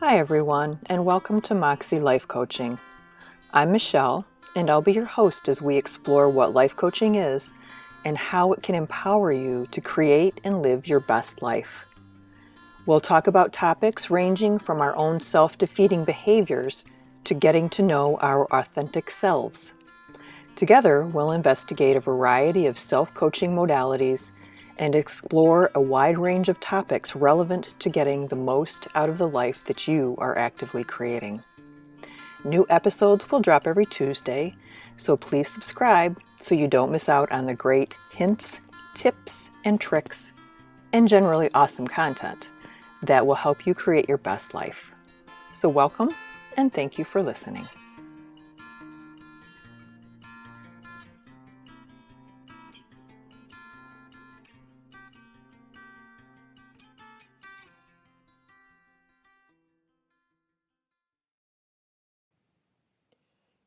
Hi everyone, and welcome to Moxie Life Coaching. I'm Michelle, and I'll be your host as we explore what life coaching is and how it can empower you to create and live your best life. We'll talk about topics ranging from our own self-defeating behaviors to getting to know our authentic selves. Together, we'll investigate a variety of self-coaching modalities and explore a wide range of topics relevant to getting the most out of the life that you are actively creating. New episodes will drop every Tuesday, so please subscribe so you don't miss out on the great hints, tips, and tricks, and generally awesome content that will help you create your best life. So welcome, and thank you for listening.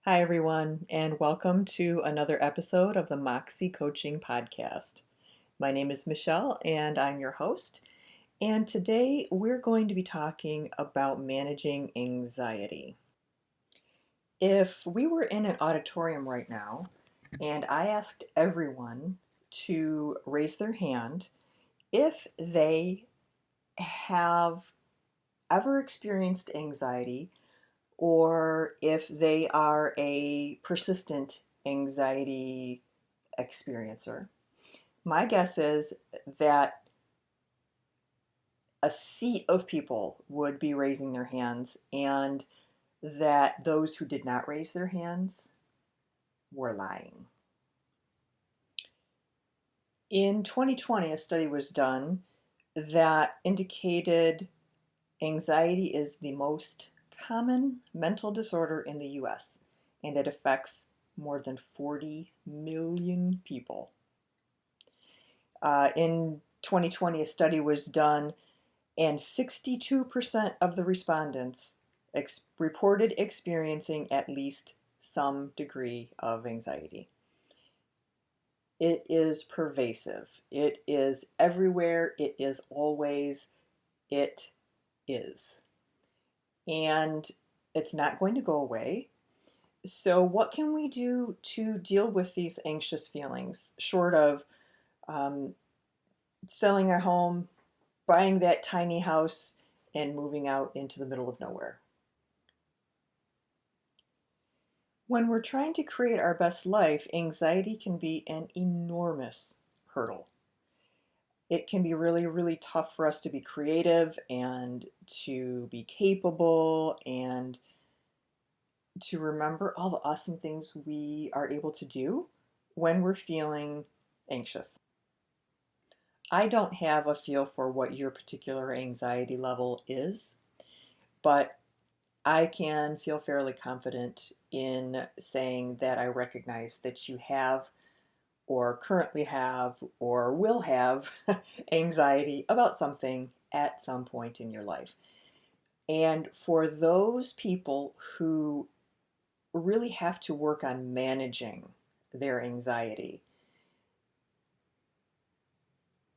Hi, everyone, and welcome to another episode of the Moxie Coaching Podcast. My name is Michelle, and I'm your host. And today we're going to be talking about managing anxiety. If we were in an auditorium right now, and I asked everyone to raise their hand if they have ever experienced anxiety, or if they are a persistent anxiety experiencer. My guess is that a sea of people would be raising their hands, and that those who did not raise their hands were lying. In 2020, a study was done that indicated anxiety is the most common mental disorder in the US, and it affects more than 40 million people. In 2020, a study was done, and 62% of the respondents reported experiencing at least some degree of anxiety. It is pervasive. It is everywhere. It is always. It is. And it's not going to go away. So what can we do to deal with these anxious feelings, short of selling our home, buying that tiny house, and moving out into the middle of nowhere? When we're trying to create our best life, anxiety can be an enormous hurdle. It can be really, really tough for us to be creative and to be capable and to remember all the awesome things we are able to do when we're feeling anxious. I don't have a feel for what your particular anxiety level is, but I can feel fairly confident in saying that I recognize that you have, or currently have, or will have anxiety about something at some point in your life. And for those people who really have to work on managing their anxiety,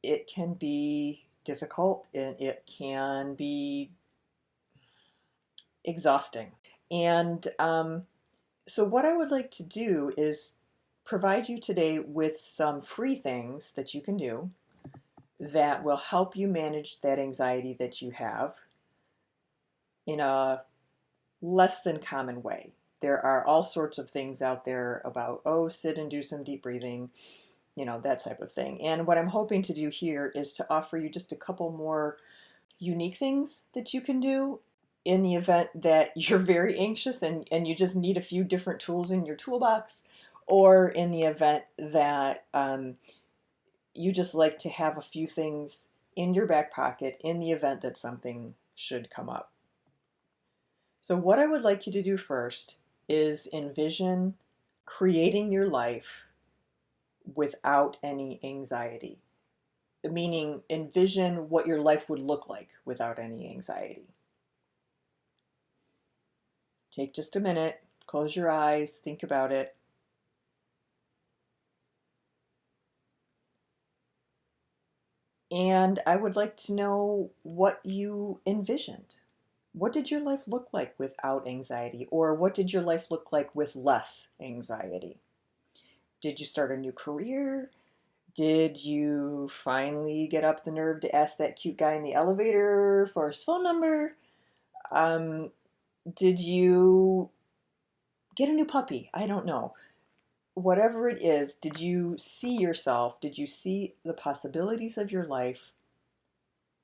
it can be difficult and it can be exhausting. And so, what I would like to do is provide you today with some free things that you can do that will help you manage that anxiety that you have in a less than common way. There are all sorts of things out there about, oh, sit and do some deep breathing, that type of thing. And what I'm hoping to do here is to offer you just a couple more unique things that you can do in the event that you're very anxious and you just need a few different tools in your toolbox, or in the event that you just like to have a few things in your back pocket in the event that something should come up. So what I would like you to do first is envision creating your life without any anxiety. Meaning, envision what your life would look like without any anxiety. Take just a minute, close your eyes, think about it. And I would like to know what you envisioned. What did your life look like without anxiety? Or what did your life look like with less anxiety? Did you start a new career? Did you finally get up the nerve to ask that cute guy in the elevator for his phone number? Um, did you get a new puppy? I don't know. Whatever it is, did you see yourself? Did you see the possibilities of your life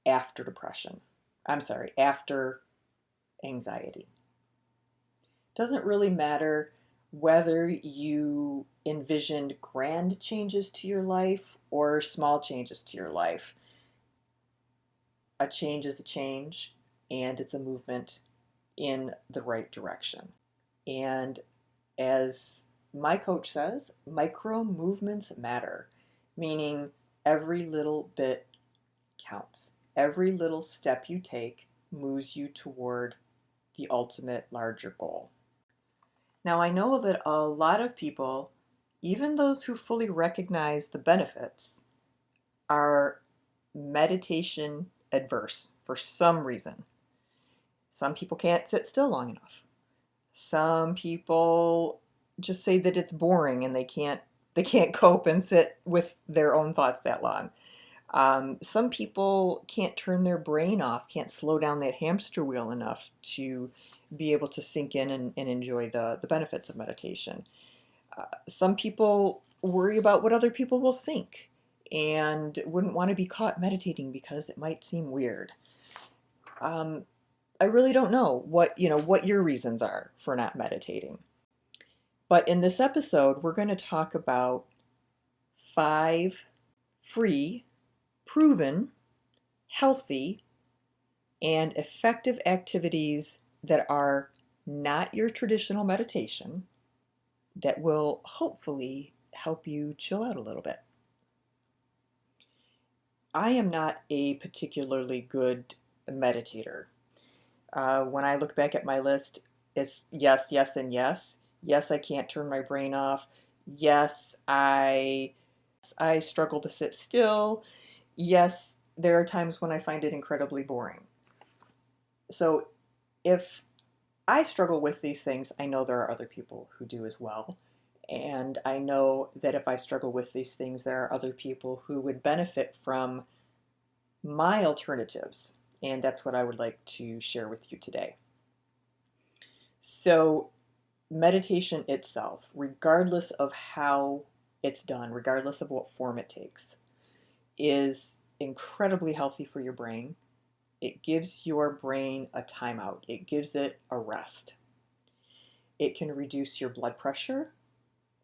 after depression? I'm sorry, after anxiety. Doesn't really matter whether you envisioned grand changes to your life or small changes to your life. A change is a change, and it's a movement in the right direction. And as my coach says, micro movements matter, meaning every little bit counts. Every little step you take moves you toward the ultimate larger goal. Now, I know that a lot of people, even those who fully recognize the benefits, are meditation adverse for some reason. Some people can't sit still long enough. Some people just say that it's boring and they can't cope and sit with their own thoughts that long. Some people can't turn their brain off, can't slow down that hamster wheel enough to be able to sink in and enjoy the benefits of meditation. Some people worry about what other people will think and wouldn't want to be caught meditating because it might seem weird. I really don't know what your reasons are for not meditating. But in this episode, we're going to talk about 5 free, proven, healthy, and effective activities that are not your traditional meditation that will hopefully help you chill out a little bit. I am not a particularly good meditator. When I look back at my list, it's yes, yes, and yes. Yes, I can't turn my brain off. Yes, I struggle to sit still. Yes, there are times when I find it incredibly boring. So if I struggle with these things, I know there are other people who do as well. And I know that if I struggle with these things, there are other people who would benefit from my alternatives. And that's what I would like to share with you today. So, meditation itself, regardless of how it's done, regardless of what form it takes, is incredibly healthy for your brain. It gives your brain a timeout, it gives it a rest. It can reduce your blood pressure,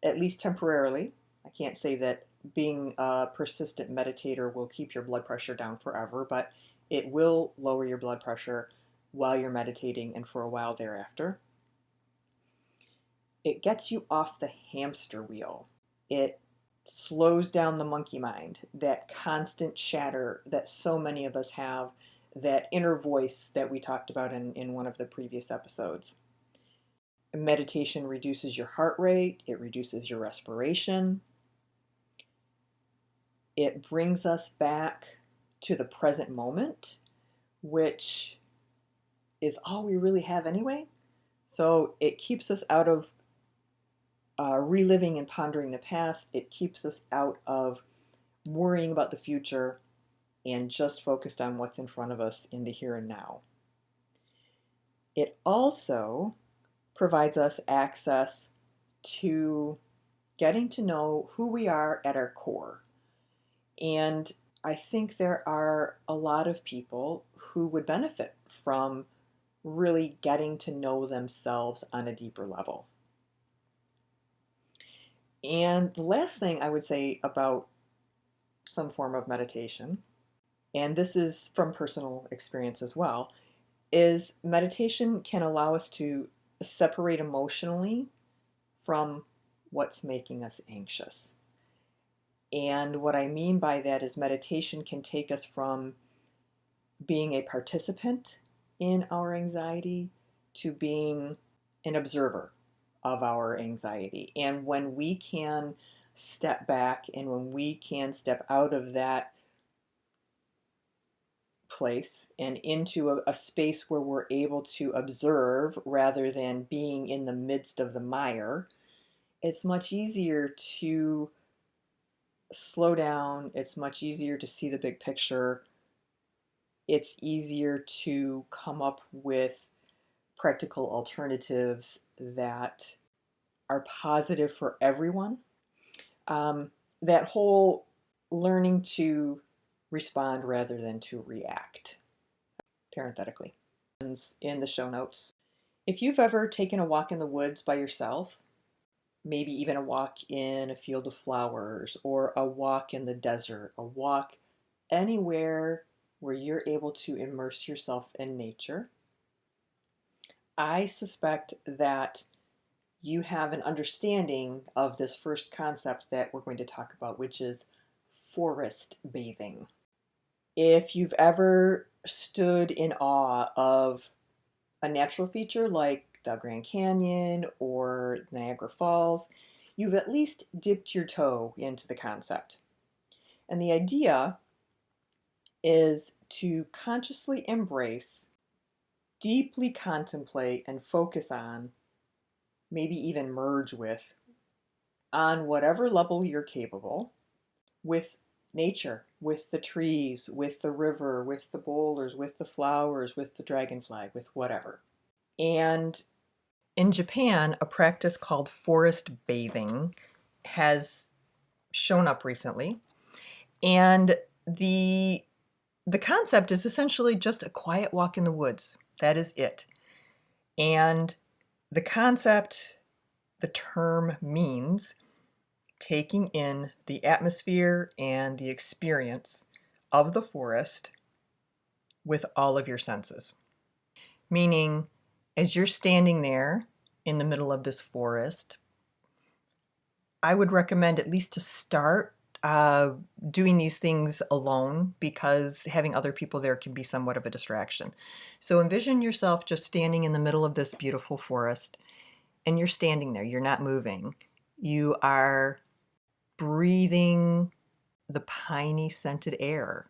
at least temporarily. I can't say that being a persistent meditator will keep your blood pressure down forever, but it will lower your blood pressure while you're meditating and for a while thereafter. It gets you off the hamster wheel. It slows down the monkey mind, that constant chatter that so many of us have, that inner voice that we talked about in one of the previous episodes. Meditation reduces your heart rate, it reduces your respiration. It brings us back to the present moment, which is all we really have anyway. So it keeps us out of reliving and pondering the past. It keeps us out of worrying about the future and just focused on what's in front of us in the here and now. It also provides us access to getting to know who we are at our core. And I think there are a lot of people who would benefit from really getting to know themselves on a deeper level. And the last thing I would say about some form of meditation, and this is from personal experience as well, is meditation can allow us to separate emotionally from what's making us anxious. And what I mean by that is meditation can take us from being a participant in our anxiety to being an observer of our anxiety. And when we can step back and when we can step out of that place and into a space where we're able to observe rather than being in the midst of the mire, it's much easier to slow down. It's much easier to see the big picture. It's easier to come up with practical alternatives that are positive for everyone. That whole learning to respond rather than to react, parenthetically, in the show notes. If you've ever taken a walk in the woods by yourself, maybe even a walk in a field of flowers or a walk in the desert, a walk anywhere where you're able to immerse yourself in nature, I suspect that you have an understanding of this first concept that we're going to talk about, which is forest bathing. If you've ever stood in awe of a natural feature like the Grand Canyon or Niagara Falls, you've at least dipped your toe into the concept. And the idea is to consciously embrace, deeply contemplate, and focus on, maybe even merge with, on whatever level you're capable, with nature, with the trees, with the river, with the boulders, with the flowers, with the dragonfly, with whatever. And in Japan, a practice called forest bathing has shown up recently. And the concept is essentially just a quiet walk in the woods. That is it. And the concept, the term means taking in the atmosphere and the experience of the forest with all of your senses. Meaning, as you're standing there in the middle of this forest, I would recommend at least to start doing these things alone, because having other people there can be somewhat of a distraction. So envision yourself just standing in the middle of this beautiful forest, and you're standing there, you're not moving. You are breathing the piney scented air.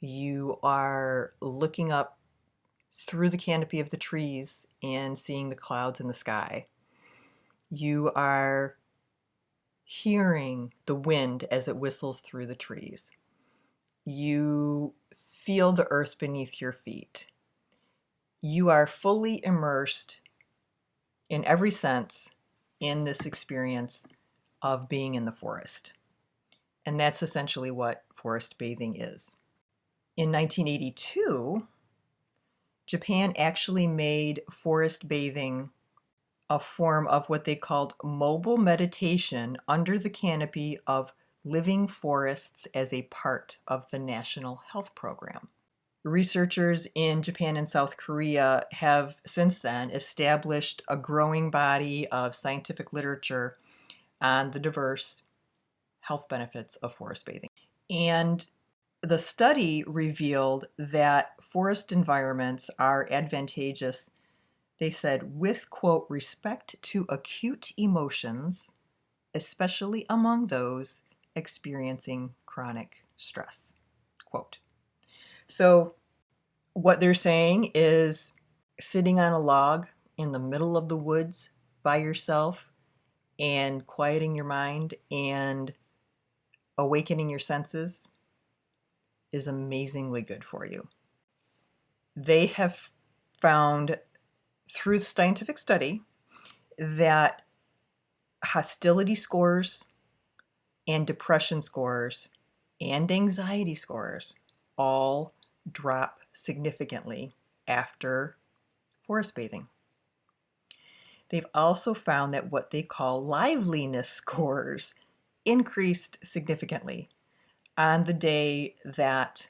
You are looking up through the canopy of the trees and seeing the clouds in the sky. You are hearing the wind as it whistles through the trees. You feel the earth beneath your feet. You are fully immersed in every sense in this experience of being in the forest. And that's essentially what forest bathing is. In 1982, Japan actually made forest bathing a form of what they called mobile meditation under the canopy of living forests as a part of the National Health Program. Researchers in Japan and South Korea have since then established a growing body of scientific literature on the diverse health benefits of forest bathing. And the study revealed that forest environments are advantageous, they said, with, quote, respect to acute emotions, especially among those experiencing chronic stress, quote. So what they're saying is sitting on a log in the middle of the woods by yourself and quieting your mind and awakening your senses is amazingly good for you. They have found through scientific study that hostility scores and depression scores and anxiety scores all drop significantly after forest bathing. They've also found that what they call liveliness scores increased significantly on the day that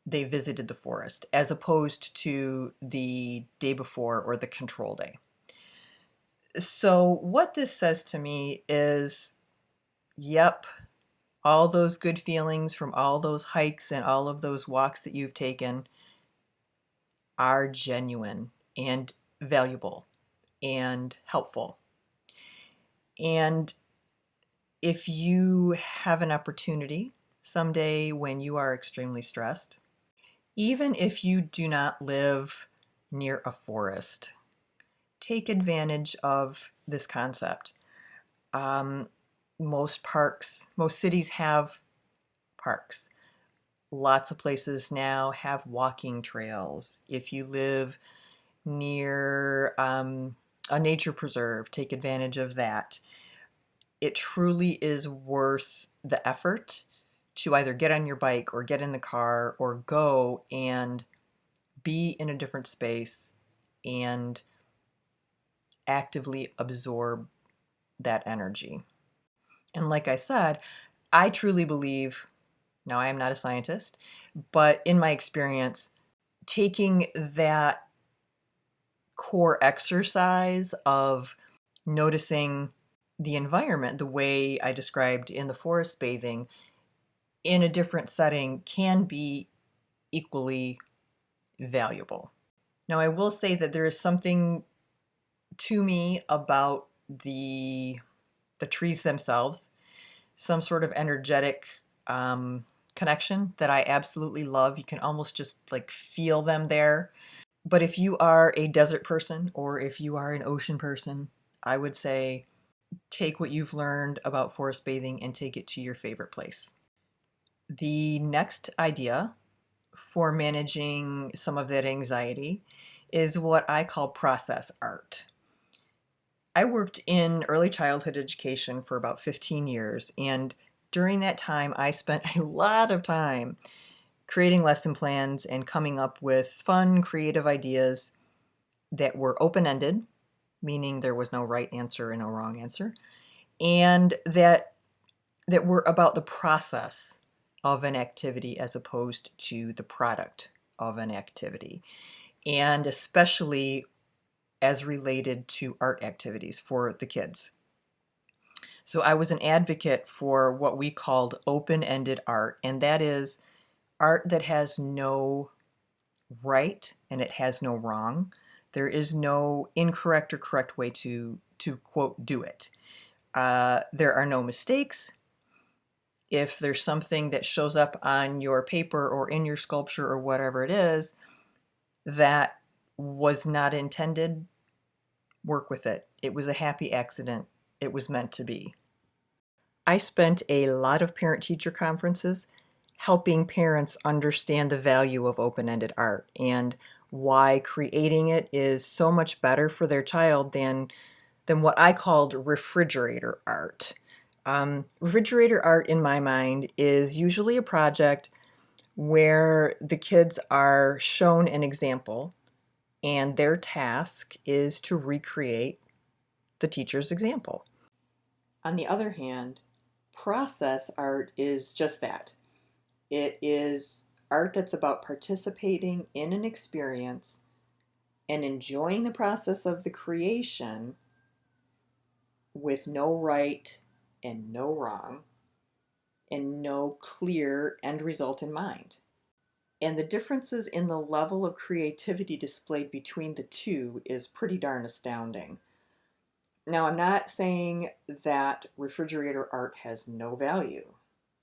they visited the forest, as opposed to the day before or the control day. So what this says to me is, yep, all those good feelings from all those hikes and all of those walks that you've taken are genuine and valuable and helpful. And if you have an opportunity someday when you are extremely stressed, Even if you do not live near a forest, take advantage of this concept. Um, most cities have parks. Lots of places now have walking trails. If you live near a nature preserve, take advantage of that. It truly is worth the effort to either get on your bike or get in the car or go and be in a different space and actively absorb that energy. And like I said, I truly believe, now I am not a scientist, but in my experience, taking that core exercise of noticing the environment, the way I described in the forest bathing, in a different setting can be equally valuable. Now, I will say that there is something to me about the trees themselves, some sort of energetic connection that I absolutely love. You can almost just like feel them there. But if you are a desert person or if you are an ocean person, I would say take what you've learned about forest bathing and take it to your favorite place. The next idea for managing some of that anxiety is what I call process art. I worked in early childhood education for about 15 years, and during that time, I spent a lot of time creating lesson plans and coming up with fun, creative ideas that were open-ended, meaning there was no right answer and no wrong answer, and that were about the process of an activity as opposed to the product of an activity, and especially as related to art activities for the kids. So I was an advocate for what we called open-ended art, and that is art that has no right and it has no wrong. There is no incorrect or correct way to quote do it. There are no mistakes. If there's something that shows up on your paper or in your sculpture or whatever it is that was not intended, work with it. It was a happy accident. It was meant to be. I spent a lot of parent-teacher conferences helping parents understand the value of open-ended art and why creating it is so much better for their child than what I called refrigerator art. Refrigerator art, in my mind, is usually a project where the kids are shown an example and their task is to recreate the teacher's example. On the other hand, process art is just that. It is art that's about participating in an experience and enjoying the process of the creation with no right and no wrong and no clear end result in mind. And the differences in the level of creativity displayed between the two is pretty darn astounding. Now, I'm not saying that refrigerator art has no value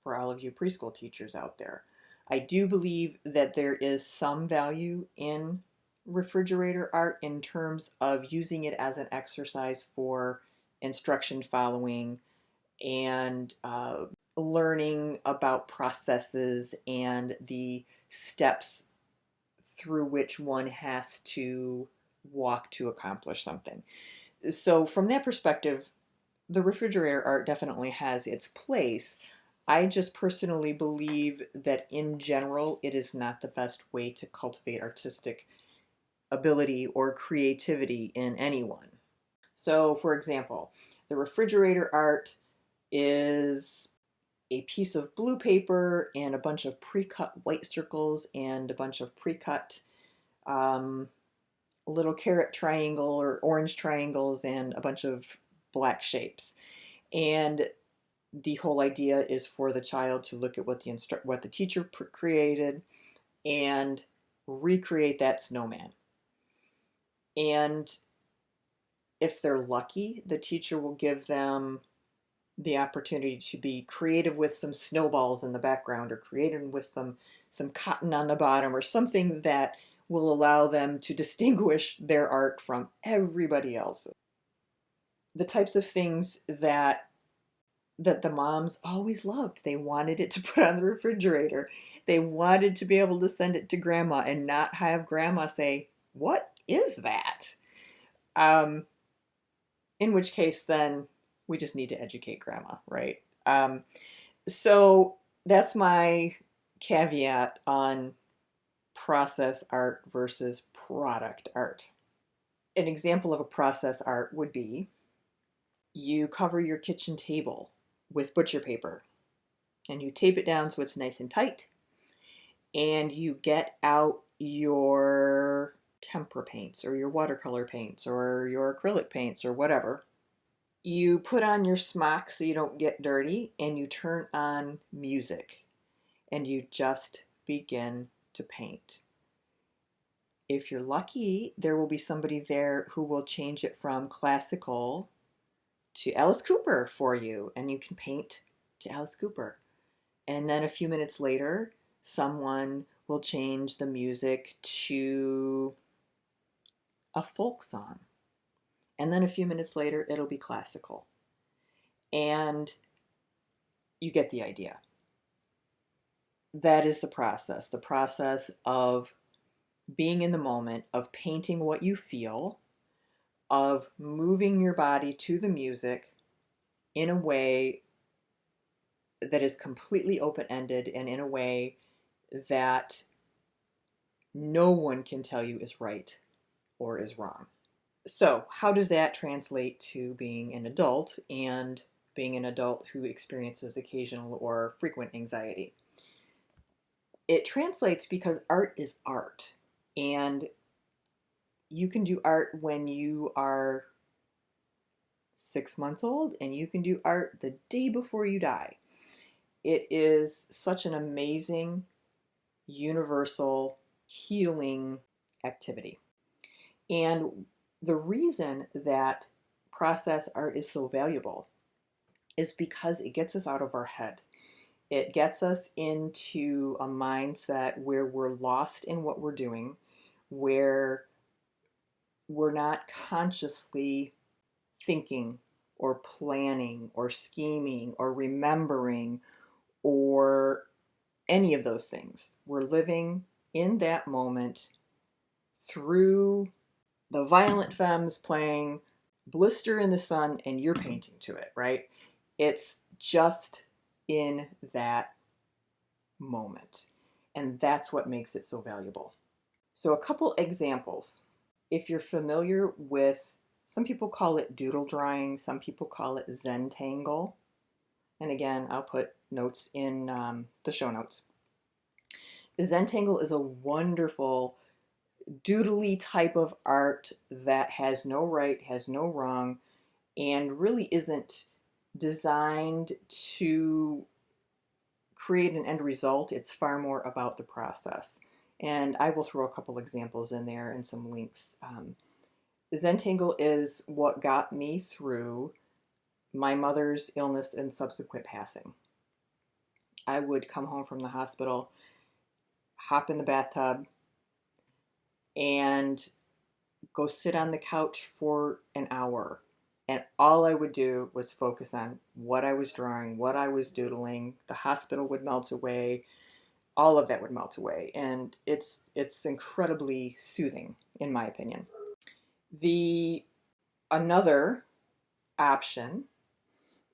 for all of you preschool teachers out there. I do believe that there is some value in refrigerator art in terms of using it as an exercise for instruction following and learning about processes and the steps through which one has to walk to accomplish something. So from that perspective, the refrigerator art definitely has its place. I just personally believe that in general, it is not the best way to cultivate artistic ability or creativity in anyone. So for example, the refrigerator art is a piece of blue paper and a bunch of pre-cut white circles and a bunch of pre-cut um, little carrot triangle or orange triangles and a bunch of black shapes. And the whole idea is for the child to look at what the teacher created and recreate that snowman. And if they're lucky, the teacher will give them the opportunity to be creative with some snowballs in the background or creative with some some cotton on the bottom or something that will allow them to distinguish their art from everybody else. The types of things that the moms always loved. They wanted it to put on the refrigerator. They wanted to be able to send it to grandma and not have grandma say, "What is that?" Um, in which case, then we just need to educate grandma, right? So that's my caveat on process art versus product art. An example of a process art would be you cover your kitchen table with butcher paper and you tape it down so it's nice and tight, and you get out your tempera paints or your watercolor paints or your acrylic paints or whatever. You put on your smock so you don't get dirty, and you turn on music and you just begin to paint. If you're lucky, there will be somebody there who will change it from classical to Alice Cooper for you, and you can paint to Alice Cooper. And then a few minutes later, someone will change the music to a folk song. And then a few minutes later, it'll be classical. And you get the idea. That is the process of being in the moment, of painting what you feel, of moving your body to the music in a way that is completely open-ended and in a way that no one can tell you is right or is wrong. So how does that translate to being an adult and being an adult who experiences occasional or frequent anxiety? It translates because art is art, and you can do art when you are 6 months old, and you can do art the day before you die. It is such an amazing, universal, healing activity. And the reason that process art is so valuable is because it gets us out of our head. It gets us into a mindset where we're lost in what we're doing, where we're not consciously thinking or planning or scheming or remembering or any of those things. We're living in that moment through the Violent Femmes playing Blister in the Sun, and you're painting to it, right? It's just in that moment. And that's what makes it so valuable. So a couple examples. If you're familiar with, some people call it doodle drawing, some people call it Zentangle. And again, I'll put notes in the show notes. Zentangle is a wonderful doodly type of art that has no right, has no wrong, and really isn't designed to create an end result. It's far more about the process. And I will throw a couple examples in there and some links. Zentangle is what got me through my mother's illness and subsequent passing. I would come home from the hospital, hop in the bathtub, and go sit on the couch for an hour. And all I would do was focus on what I was drawing, what I was doodling. The hospital would melt away. All of that would melt away. And it's incredibly soothing, in my opinion. Another option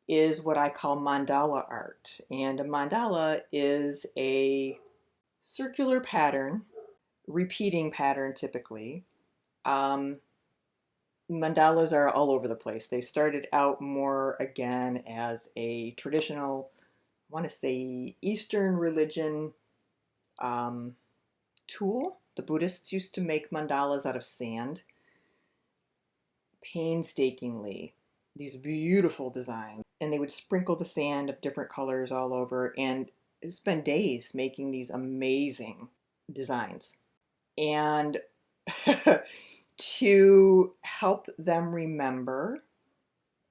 is what I call mandala art. And a mandala is a circular pattern, repeating pattern typically. Mandalas are all over the place. They started out more, again, as a traditional, I want to say, Eastern religion tool. The Buddhists used to make mandalas out of sand, painstakingly, these beautiful designs. And they would sprinkle the sand of different colors all over and spend days making these amazing designs. And to help them remember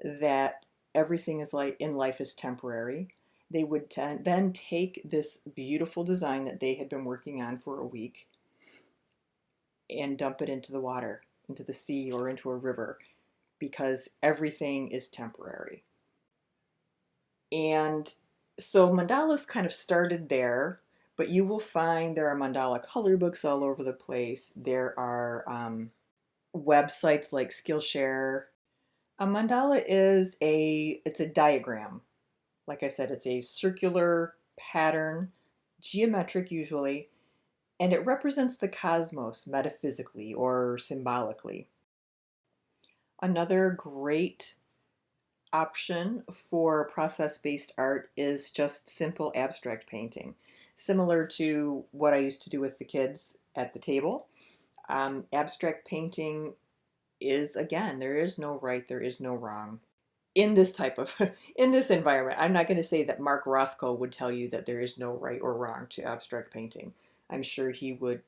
that everything is in life is temporary, They would then take this beautiful design that they had been working on for a week and dump it into the water, into the sea or into a river, because everything is temporary. And so mandalas kind of started there, but you will find there are mandala color books all over the place. There are websites like Skillshare. A mandala is it's a diagram. Like I said, it's a circular pattern, geometric usually, and it represents the cosmos metaphysically or symbolically. Another great option for process-based art is just simple abstract painting, similar to what I used to do with the kids at the table. Abstract painting is, again, there is no right, there is no wrong. In this type of, in this environment, I'm not going to say that Mark Rothko would tell you that there is no right or wrong to abstract painting. I'm sure he would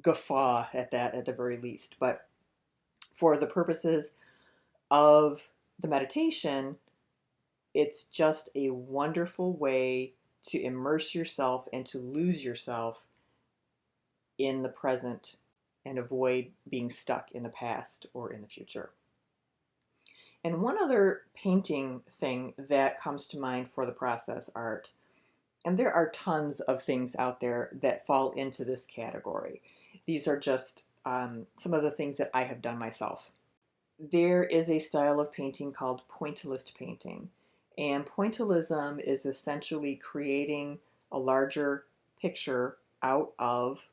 guffaw at that at the very least. But for the purposes of the meditation, it's just a wonderful way to immerse yourself and to lose yourself in the present and avoid being stuck in the past or in the future. And one other painting thing that comes to mind for the process art, and there are tons of things out there that fall into this category. These are just some of the things that I have done myself. There is a style of painting called pointillist painting. And pointillism is essentially creating a larger picture out of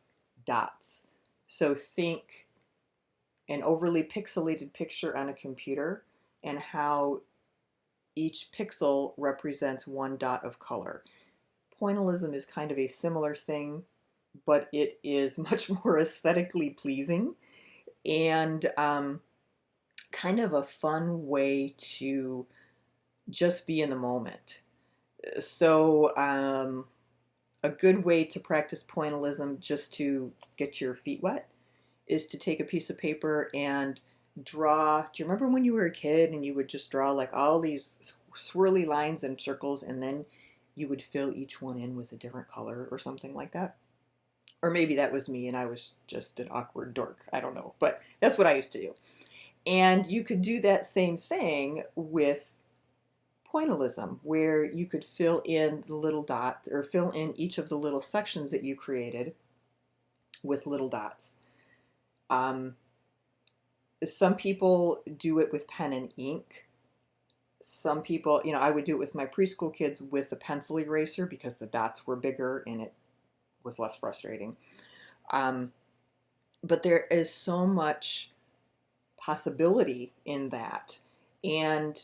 dots. So think an overly pixelated picture on a computer and how each pixel represents one dot of color. Pointillism is kind of a similar thing, but it is much more aesthetically pleasing and kind of a fun way to just be in the moment. So a good way to practice pointillism, just to get your feet wet, is to take a piece of paper and draw. Do you remember when you were a kid and you would just draw like all these swirly lines and circles, and then you would fill each one in with a different color or something like that? Or maybe that was me and I was just an awkward dork. I don't know, but that's what I used to do. And you could do that same thing with pointillism, where you could fill in the little dots or fill in each of the little sections that you created with little dots. Some people do it with pen and ink. Some people, I would do it with my preschool kids with a pencil eraser because the dots were bigger and it was less frustrating. But there is so much possibility in that. And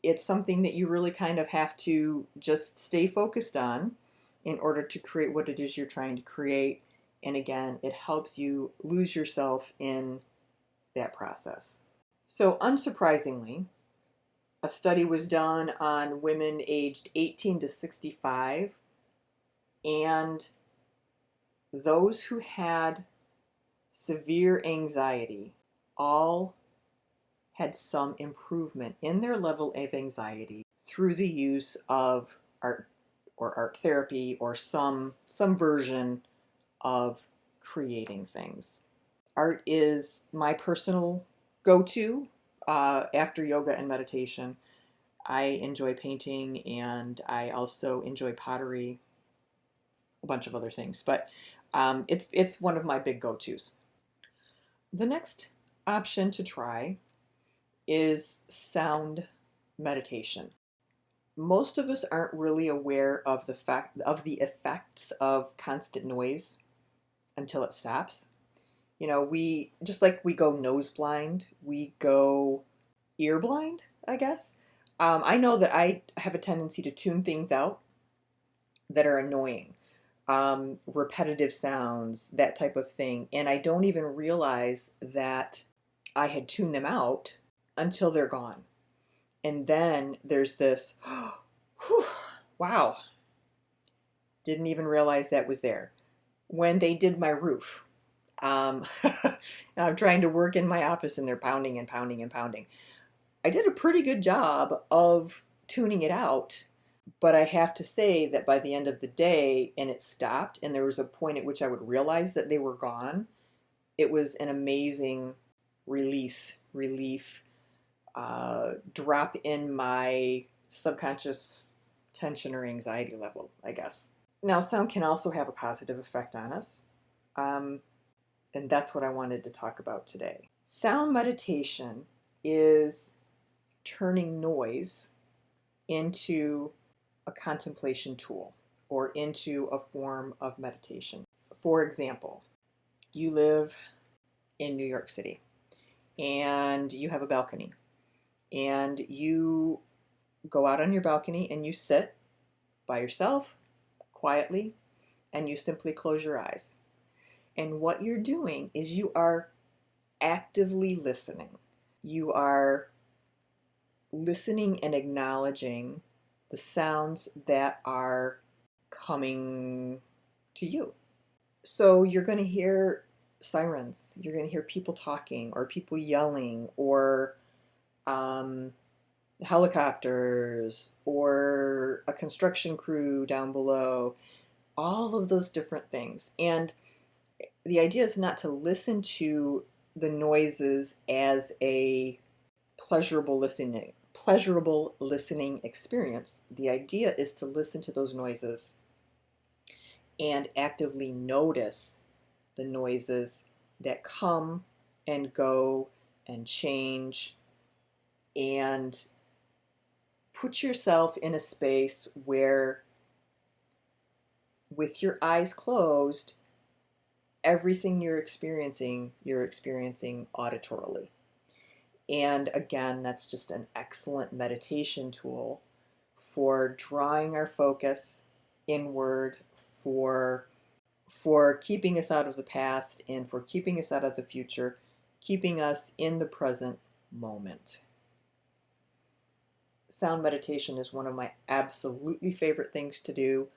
it's something that you really kind of have to just stay focused on in order to create what it is you're trying to create. And again, it helps you lose yourself in that process. So unsurprisingly, a study was done on women aged 18 to 65, and those who had severe anxiety all had some improvement in their level of anxiety through the use of art or art therapy or some version of creating things. Art is my personal go-to after yoga and meditation. I enjoy painting and I also enjoy pottery, a bunch of other things, but it's one of my big go-tos. The next option to try is sound meditation. Most of us aren't really aware of the effects of constant noise until it stops. We just like we go nose blind, we go ear blind, I guess. I know that I have a tendency to tune things out that are annoying, repetitive sounds, that type of thing, and I don't even realize that I had tuned them out until they're gone. And then there's this, whew, wow, didn't even realize that was there. When they did my roof, I'm trying to work in my office and they're pounding and pounding and pounding. I did a pretty good job of tuning it out, But I have to say that by the end of the day, and it stopped, and there was a point at which I would realize that they were gone, it was an amazing relief, drop in my subconscious tension or anxiety level, I guess. Now, sound can also have a positive effect on us, and that's what I wanted to talk about today. Sound meditation is turning noise into a contemplation tool or into a form of meditation. For example, you live in New York City and you have a balcony, and you go out on your balcony and you sit by yourself quietly and you simply close your eyes. And what you're doing is you are actively listening. You are listening and acknowledging the sounds that are coming to you. So you're going to hear sirens, you're going to hear people talking or people yelling or helicopters or a construction crew down below, all of those different things. And the idea is not to listen to the noises as a pleasurable listening experience. The idea is to listen to those noises and actively notice the noises that come and go and change, and put yourself in a space where, with your eyes closed, everything you're experiencing auditorily. And again, that's just an excellent meditation tool for drawing our focus inward, for keeping us out of the past and for keeping us out of the future, keeping us in the present moment. Sound meditation is one of my absolutely favorite things to do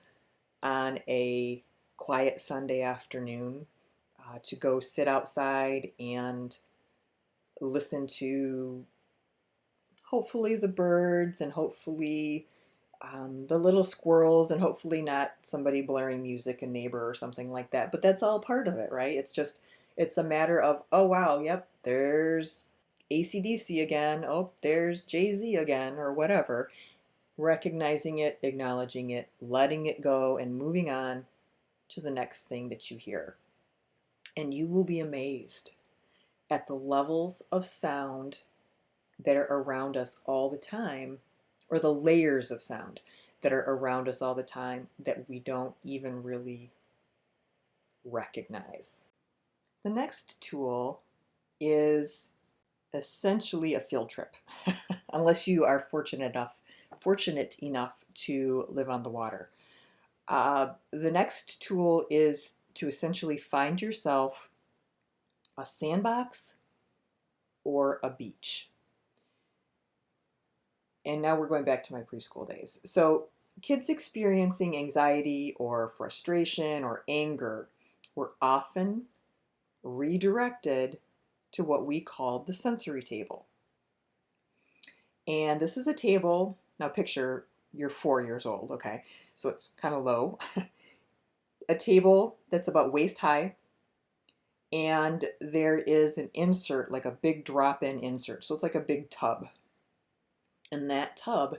on a quiet Sunday afternoon, to go sit outside and listen to hopefully the birds and hopefully the little squirrels, and hopefully not somebody blaring music, a neighbor or something like that. But that's all part of it, right? It's a matter of, oh wow, yep, there's AC/DC again. Oh, there's Jay-Z again, or whatever. Recognizing it, acknowledging it, letting it go, and moving on to the next thing that you hear. And you will be amazed at the levels of sound that are around us all the time, or the layers of sound that are around us all the time that we don't even really recognize. The next tool is essentially a field trip, unless you are fortunate enough to live on the water. The next tool is to essentially find yourself a sandbox or a beach. And now we're going back to my preschool days. So kids experiencing anxiety or frustration or anger were often redirected to what we called the sensory table. And this is a table, now picture you're 4 years old, okay? So it's kind of low. A table that's about waist high, and there is an insert, like a big drop-in insert. So it's like a big tub. And that tub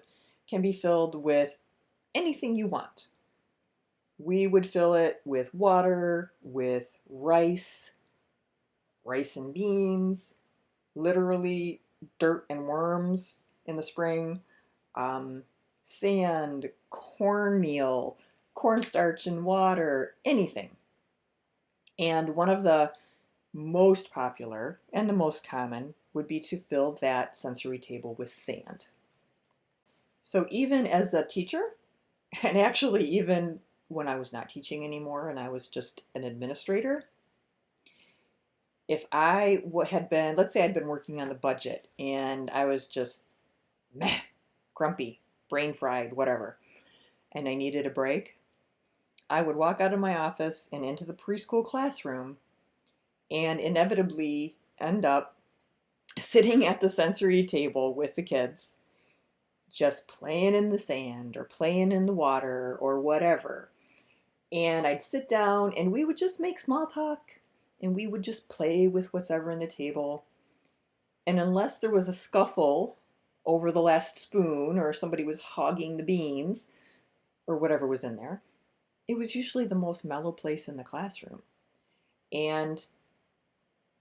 can be filled with anything you want. We would fill it with water, with rice and beans, literally dirt and worms in the spring, sand, cornmeal, cornstarch and water, anything. And one of the most popular and the most common would be to fill that sensory table with sand. So even as a teacher, and actually even when I was not teaching anymore and I was just an administrator, if I had been, let's say I'd been working on the budget and I was just meh, grumpy, brain fried, whatever, and I needed a break, I would walk out of my office and into the preschool classroom and inevitably end up sitting at the sensory table with the kids just playing in the sand or playing in the water or whatever. And I'd sit down and we would just make small talk and we would just play with whatever on the table. And unless there was a scuffle over the last spoon or somebody was hogging the beans or whatever was in there, it was usually the most mellow place in the classroom. And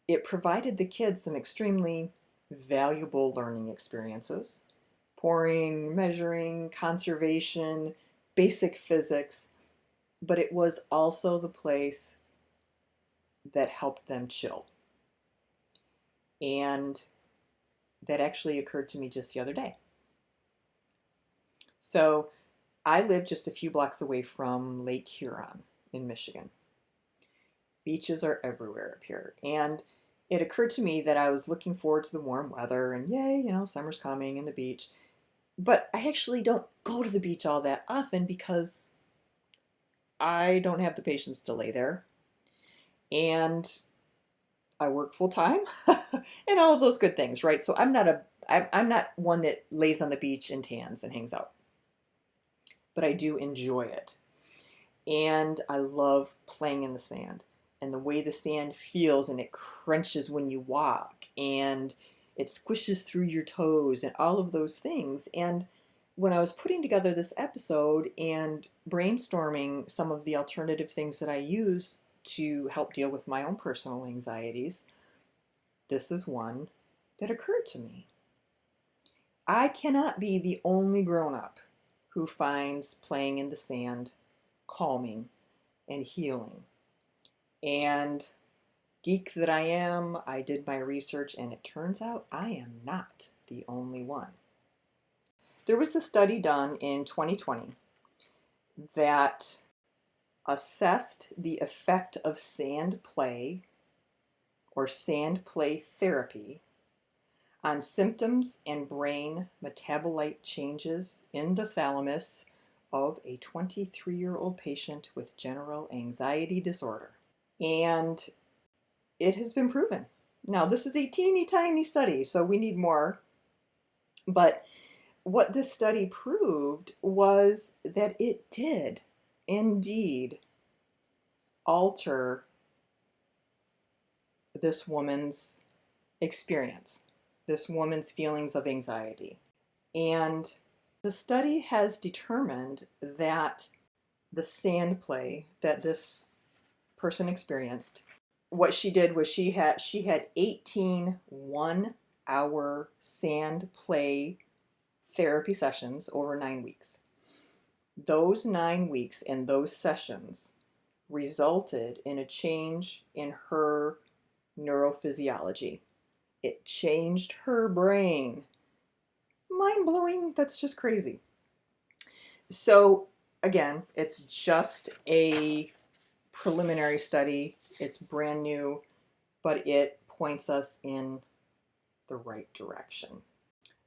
it provided the kids some extremely valuable learning experiences: pouring, measuring, conservation, basic physics, but it was also the place that helped them chill. And that actually occurred to me just the other day. So I live just a few blocks away from Lake Huron in Michigan. Beaches are everywhere up here. And it occurred to me that I was looking forward to the warm weather and yay, summer's coming and the beach. But I actually don't go to the beach all that often because I don't have the patience to lay there. And I work full time and all of those good things, right? So I'm not one that lays on the beach and tans and hangs out. But I do enjoy it. And I love playing in the sand and the way the sand feels, and it crunches when you walk and it squishes through your toes and all of those things. And when I was putting together this episode and brainstorming some of the alternative things that I use to help deal with my own personal anxieties, this is one that occurred to me. I cannot be the only grown-up who finds playing in the sand calming and healing. And geek that I am, I did my research and it turns out I am not the only one. There was a study done in 2020 that assessed the effect of sand play or sand play therapy on symptoms and brain metabolite changes in the thalamus of a 23-year-old patient with general anxiety disorder. And it has been proven. Now, this is a teeny tiny study, so we need more. But what this study proved was that it did indeed alter this woman's experience, this woman's feelings of anxiety. And the study has determined that the sand play that this person experienced, what she did was she had 18 one-hour sand play therapy sessions over 9 weeks. Those 9 weeks and those sessions resulted in a change in her neurophysiology. It changed her brain. Mind-blowing, that's just crazy. So again, it's just a preliminary study. It's brand new, but it points us in the right direction.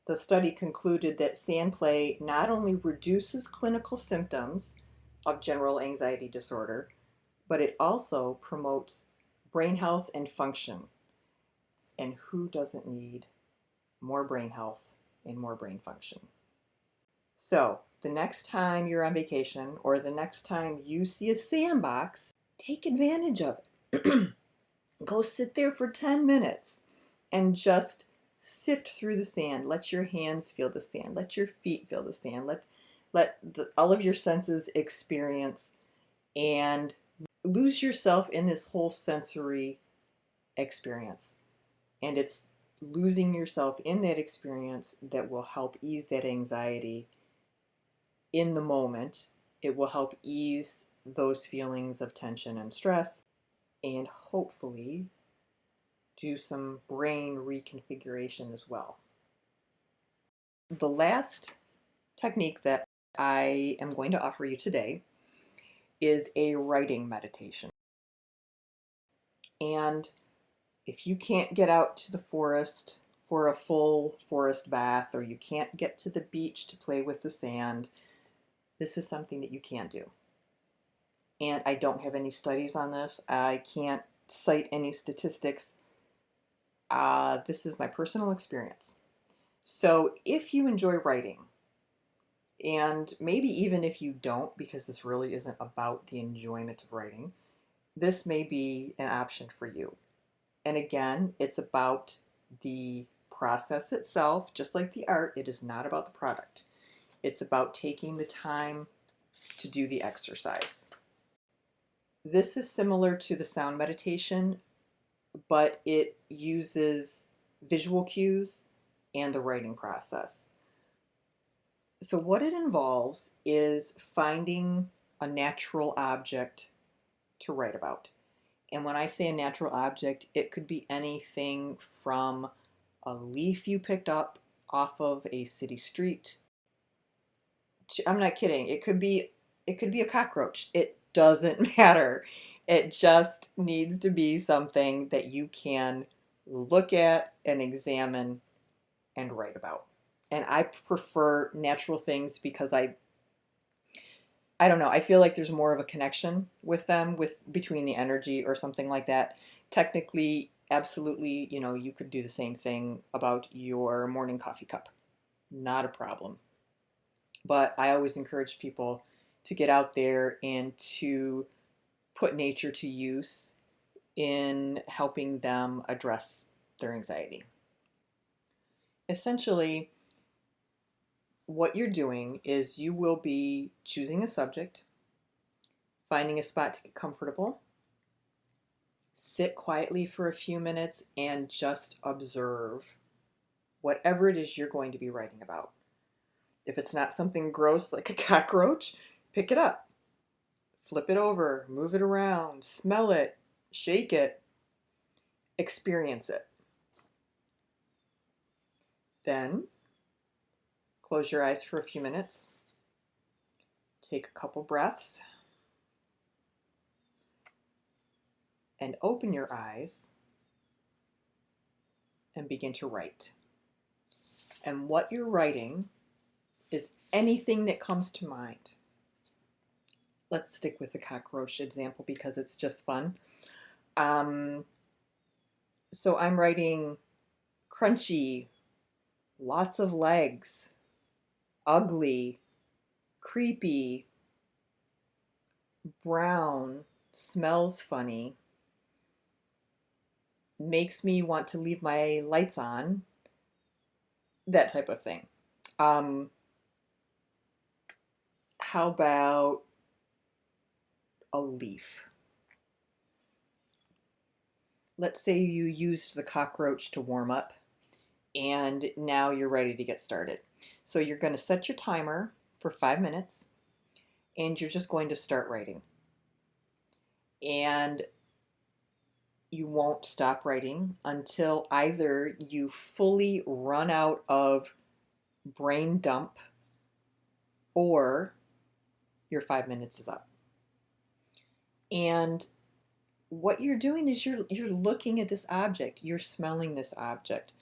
The study concluded that sand play not only reduces clinical symptoms of general anxiety disorder, but it also promotes brain health and function. And who doesn't need more brain health and more brain function? So the next time you're on vacation or the next time you see a sandbox, take advantage of it. Go sit there for 10 minutes and just sift through the sand. Let your hands feel the sand. Let your feet feel the sand. Let all of your senses experience and lose yourself in this whole sensory experience. And it's losing yourself in that experience that will help ease that anxiety in the moment. It will help ease those feelings of tension and stress and hopefully do some brain reconfiguration as well. The last technique that I am going to offer you today is a writing meditation. And if you can't get out to the forest for a full forest bath, or you can't get to the beach to play with the sand, this is something that you can do. And I don't have any studies on this. I can't cite any statistics. This is my personal experience. So if you enjoy writing, And maybe even if you don't, because this really isn't about the enjoyment of writing, this may be an option for you. And again, it's about the process itself, just like the art. It is not about the product. It's about taking the time to do the exercise. This is similar to the sound meditation, but it uses visual cues and the writing process. So what it involves is finding a natural object to write about. And when I say a natural object, it could be anything from a leaf you picked up off of a city street. I'm not kidding. It could be a cockroach. It doesn't matter. It just needs to be something that you can look at and examine and write about. And I prefer natural things because I don't know, I feel like there's more of a connection with them, with between the energy or something like that. Technically, absolutely, you could do the same thing about your morning coffee cup. Not a problem. But I always encourage people to get out there and to put nature to use in helping them address their anxiety. Essentially, what you're doing is you will be choosing a subject, finding a spot to get comfortable, sit quietly for a few minutes, and just observe whatever it is you're going to be writing about. If it's not something gross like a cockroach, pick it up, flip it over, move it around, smell it, shake it, experience it. Then close your eyes for a few minutes, take a couple breaths, and open your eyes and begin to write. And what you're writing is anything that comes to mind. Let's stick with the cockroach example because it's just fun. So I'm writing crunchy, lots of legs, ugly, creepy, brown, smells funny, makes me want to leave my lights on, that type of thing. How about a leaf? Let's say you used the cockroach to warm up and now you're ready to get started. So you're going to set your timer for 5 minutes and you're just going to start writing. And you won't stop writing until either you fully run out of brain dump or your 5 minutes is up. And what you're doing is you're looking at this object, you're smelling this object.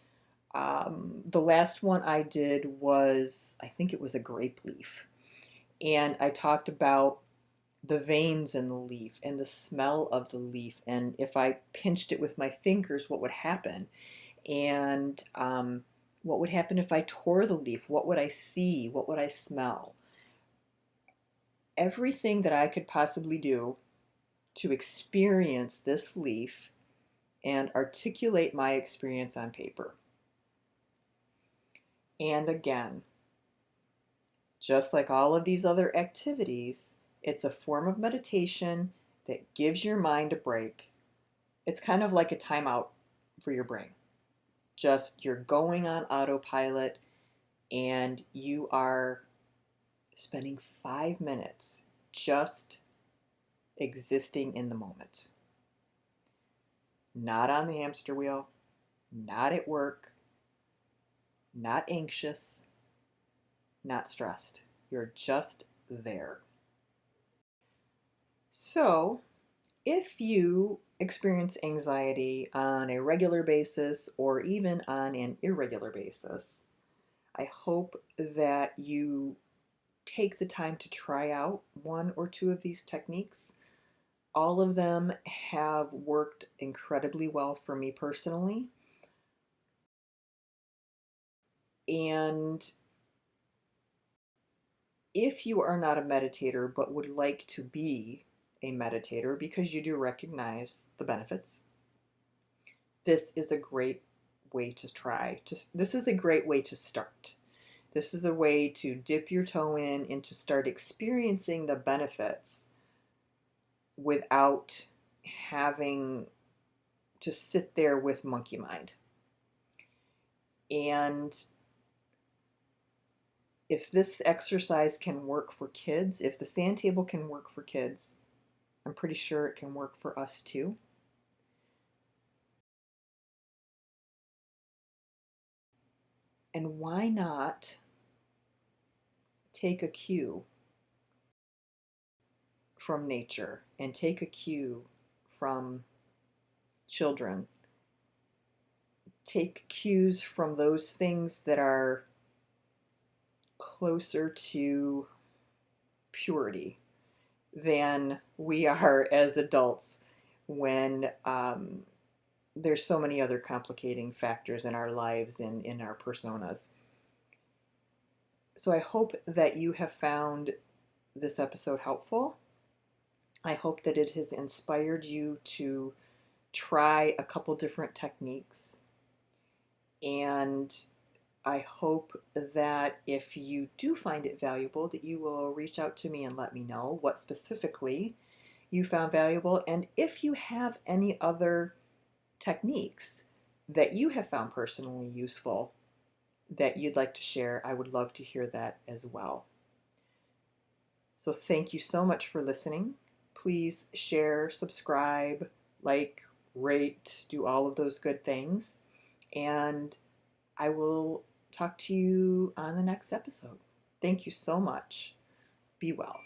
The last one I did was, I think it was a grape leaf. And I talked about the veins in the leaf and the smell of the leaf. And if I pinched it with my fingers, what would happen? And what would happen if I tore the leaf? What would I see? What would I smell? Everything that I could possibly do to experience this leaf and articulate my experience on paper. And again, just like all of these other activities, it's a form of meditation that gives your mind a break. It's kind of like a timeout for your brain. Just you're going on autopilot and you are spending 5 minutes just existing in the moment. Not on the hamster wheel, not at work, not anxious, not stressed. You're just there. So, if you experience anxiety on a regular basis or even on an irregular basis, I hope that you take the time to try out one or two of these techniques. All of them have worked incredibly well for me personally. And If you are not a meditator but would like to be a meditator because you do recognize the benefits, this is a great way to try. This is a great way to start. This is a way to dip your toe in and to start experiencing the benefits without having to sit there with monkey mind. And if this exercise can work for kids, if the sand table can work for kids, I'm pretty sure it can work for us too. And why not take a cue from nature and take a cue from children? Take cues from those things that are closer to purity than we are as adults when there's so many other complicating factors in our lives and in our personas. So I hope that you have found this episode helpful. I hope that it has inspired you to try a couple different techniques. And I hope that if you do find it valuable, that you will reach out to me and let me know what specifically you found valuable. And if you have any other techniques that you have found personally useful that you'd like to share, I would love to hear that as well. So thank you so much for listening. Please share, subscribe, like, rate, do all of those good things. And I will talk to you on the next episode. Thank you so much. Be well.